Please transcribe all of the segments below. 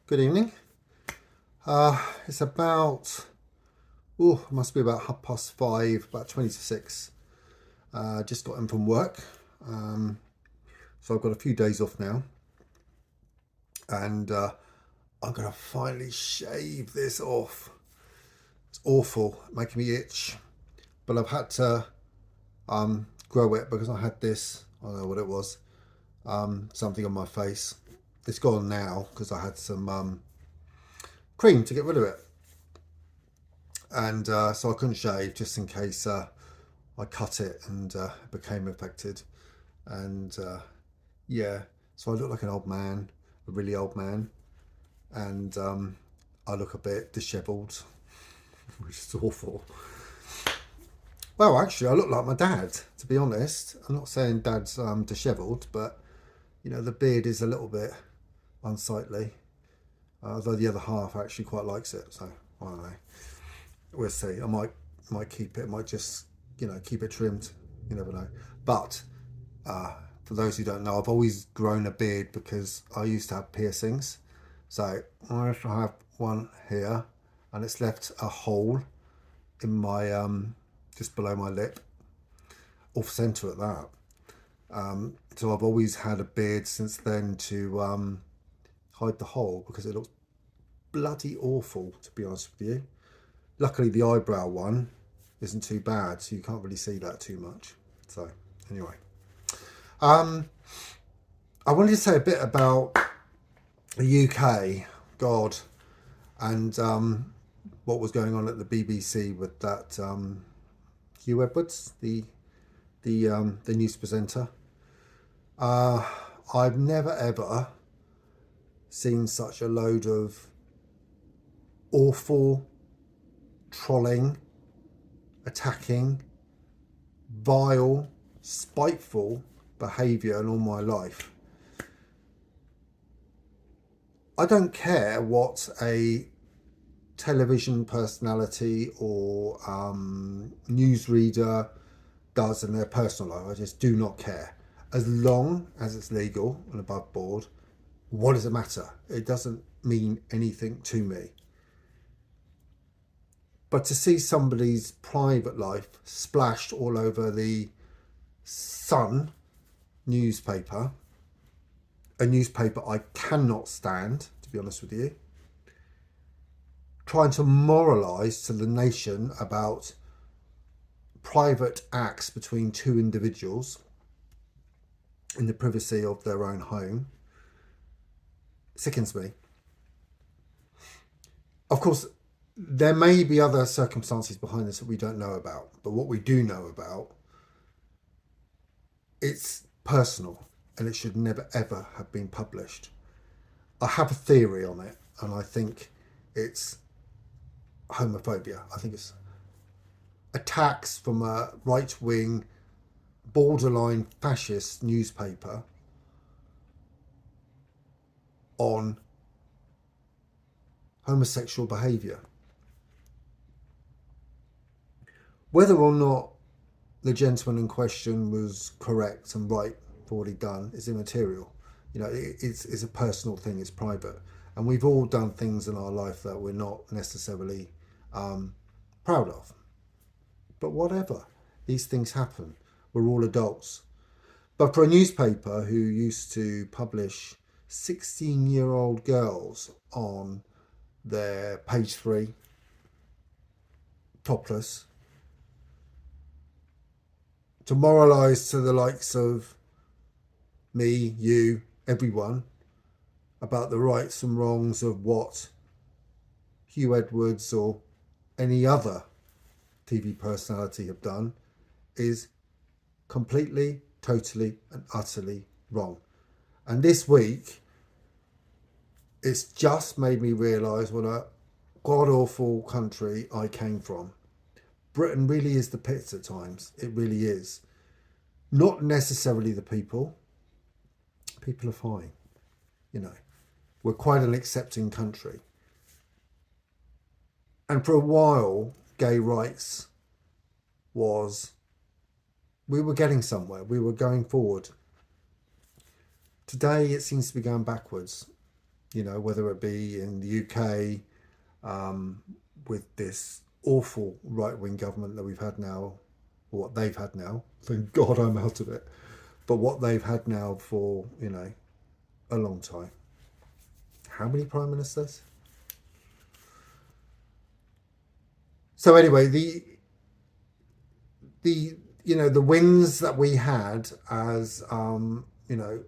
Good evening. It's about, it must be about 5:30, about 20 to 6. Just got in from work. Um, so I've got a few days off now. And I'm going to finally shave this off. It's awful, making me itch. But I've had to grow it because I had this, I don't know what it was, something on my face. It's gone now because I had some cream to get rid of it. And so I couldn't shave just in case I cut it and it became infected. And yeah, so I look like an old man, a really old man. And I look a bit dishevelled, which is awful. Well, actually, I look like my dad, to be honest. I'm not saying dad's dishevelled, but the beard is a little bit unsightly. Although the other half actually quite likes it, so I don't know. We'll see. I might keep it. Might just keep it trimmed. You never know. But for those who don't know, I've always grown a beard because I used to have piercings. So I used to have one here, and it's left a hole in my just below my lip, off centre at that. So I've always had a beard since then to hide the hole because it looks bloody awful, to be honest with you. Luckily, the eyebrow one isn't too bad, so you can't really see that too much. So anyway, um, I wanted to say a bit about the UK, God, and what was going on at the BBC with that Hugh Edwards, the news presenter. Uh, I've never ever seen such a load of awful trolling, attacking, vile, spiteful behaviour in all my life. I don't care what a television personality or newsreader does in their personal life. I just do not care. As long as it's legal and above board, what does it matter? It doesn't mean anything to me. But to see somebody's private life splashed all over the Sun newspaper, a newspaper I cannot stand, to be honest with you, trying to moralise to the nation about private acts between two individuals in the privacy of their own home, sickens me. Of course, there may be other circumstances behind this that we don't know about, but what we do know about, it's personal and it should never ever have been published. I have a theory on it, and I think it's homophobia. I think it's attacks from a right wing, borderline fascist newspaper on homosexual behaviour. Whether or not the gentleman in question was correct and right for what he'd done is immaterial. It's a personal thing, it's private. And we've all done things in our life that we're not necessarily proud of. But whatever, these things happen. We're all adults. But for a newspaper who used to publish 16-year-old girls on their page 3, topless, to moralise to the likes of me, you, everyone, about the rights and wrongs of what Hugh Edwards or any other TV personality have done is completely, totally, and utterly wrong. And this week, it's just made me realise what a god awful country I came from. Britain really is the pits at times. It really is. Not necessarily the people. People are fine. We're quite an accepting country. And for a while, gay rights was, we were getting somewhere. We were going forward. Today, it seems to be going backwards. you know, whether it be in the UK with this awful right-wing government that we've had now, or what they've had now. Thank God I'm out of it. But what they've had now for, you know, a long time. How many prime ministers? So anyway, the you know, the wins that we had as you know,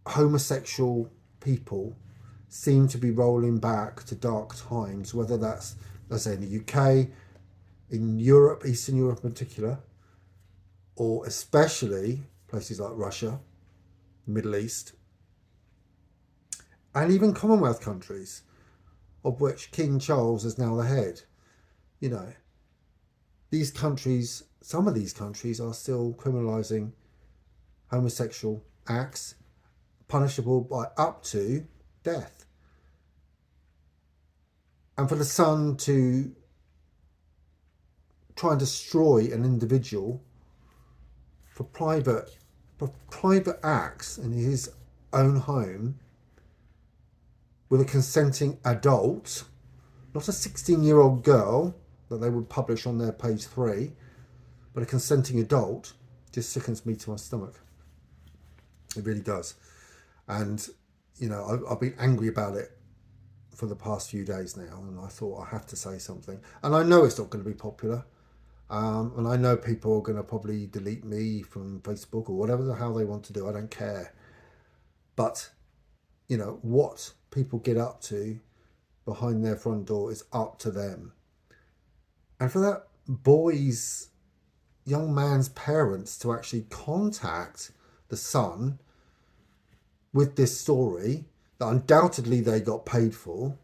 homosexual people seem to be rolling back to dark times, whether that's, let's say, in the UK, in Europe, Eastern Europe in particular, or especially places like Russia, Middle East, and even Commonwealth countries, of which King Charles is now the head. You know, these countries, some of these countries are still criminalising homosexual acts, punishable by up to death. And for the Sun to try and destroy an individual for private acts in his own home with a consenting adult, not a 16-year-old girl that they would publish on their page 3, but a consenting adult, just sickens me to my stomach. It really does. And, you know, I've been angry about it for the past few days now, and I thought I have to say something. And I know it's not going to be popular. And I know people are going to probably delete me from Facebook or whatever the hell they want to do. I don't care. But, you know, what people get up to behind their front door is up to them. And for that young man's parents to actually contact the Sun with this story that undoubtedly they got paid for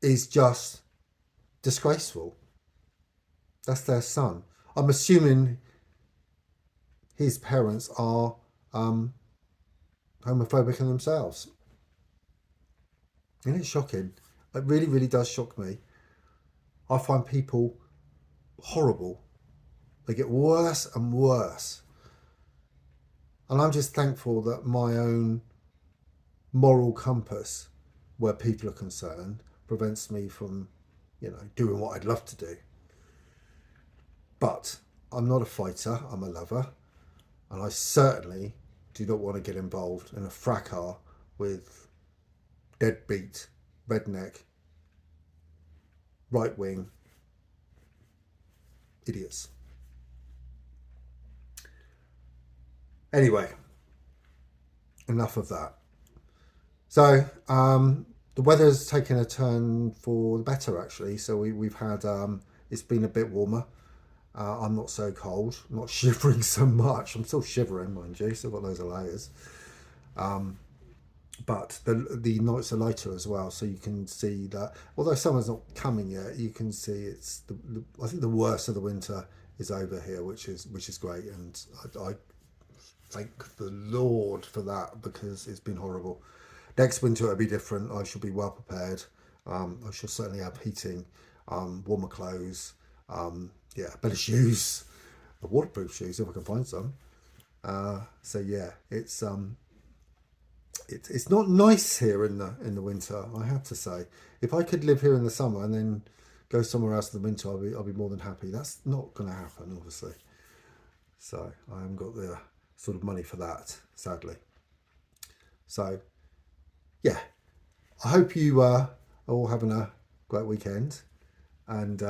is just disgraceful. That's their son. I'm assuming his parents are homophobic in themselves. Isn't it shocking? It really, really does shock me. I find people horrible. They get worse and worse. And I'm just thankful that my own moral compass, where people are concerned, prevents me from, you know, doing what I'd love to do. But I'm not a fighter, I'm a lover. And I certainly do not want to get involved in a fracas with deadbeat, redneck, right-wing idiots. Anyway, enough of that. So the weather's taken a turn for the better, actually. So we've had, it's been a bit warmer. I'm not so cold, I'm not shivering so much. I'm still shivering, mind you, still got loads of layers. But the nights are lighter as well, so you can see that although summer's not coming yet, you can see it's I think the worst of the winter is over here, which is great, and I thank the Lord for that, because it's been horrible. Next winter it'll be different. I shall be well prepared. I shall certainly have heating, warmer clothes, better shoes, waterproof shoes if I can find some. So yeah, it's not nice here in the winter, I have to say. If I could live here in the summer and then go somewhere else in the winter, I'll be more than happy. That's not going to happen, obviously. So I haven't got the sort of money for that, sadly. So yeah, I hope you are all having a great weekend. And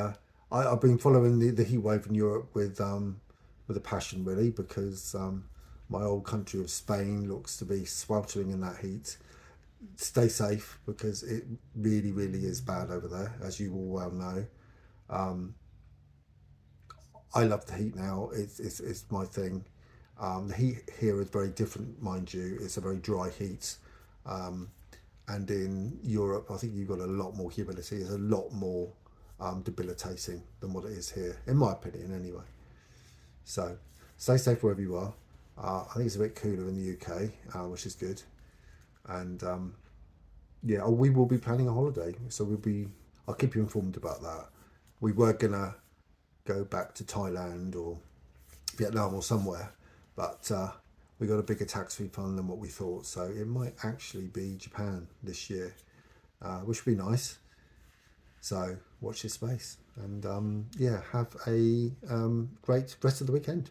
I've been following the heat wave in Europe with a passion, really, because my old country of Spain looks to be sweltering in that heat. Stay safe, because it really, really is bad over there, as you all well know. I love the heat now. It's my thing. The heat here is very different, mind you. It's a very dry heat. And in Europe, I think you've got a lot more humidity. It's a lot more debilitating than what it is here, in my opinion, anyway. So stay safe wherever you are. I think it's a bit cooler in the UK, which is good. And we will be planning a holiday, so I'll keep you informed about that. We were gonna go back to Thailand or Vietnam or somewhere, but we got a bigger tax refund than what we thought. So it might actually be Japan this year, which would be nice. So watch this space, and yeah, have a great rest of the weekend.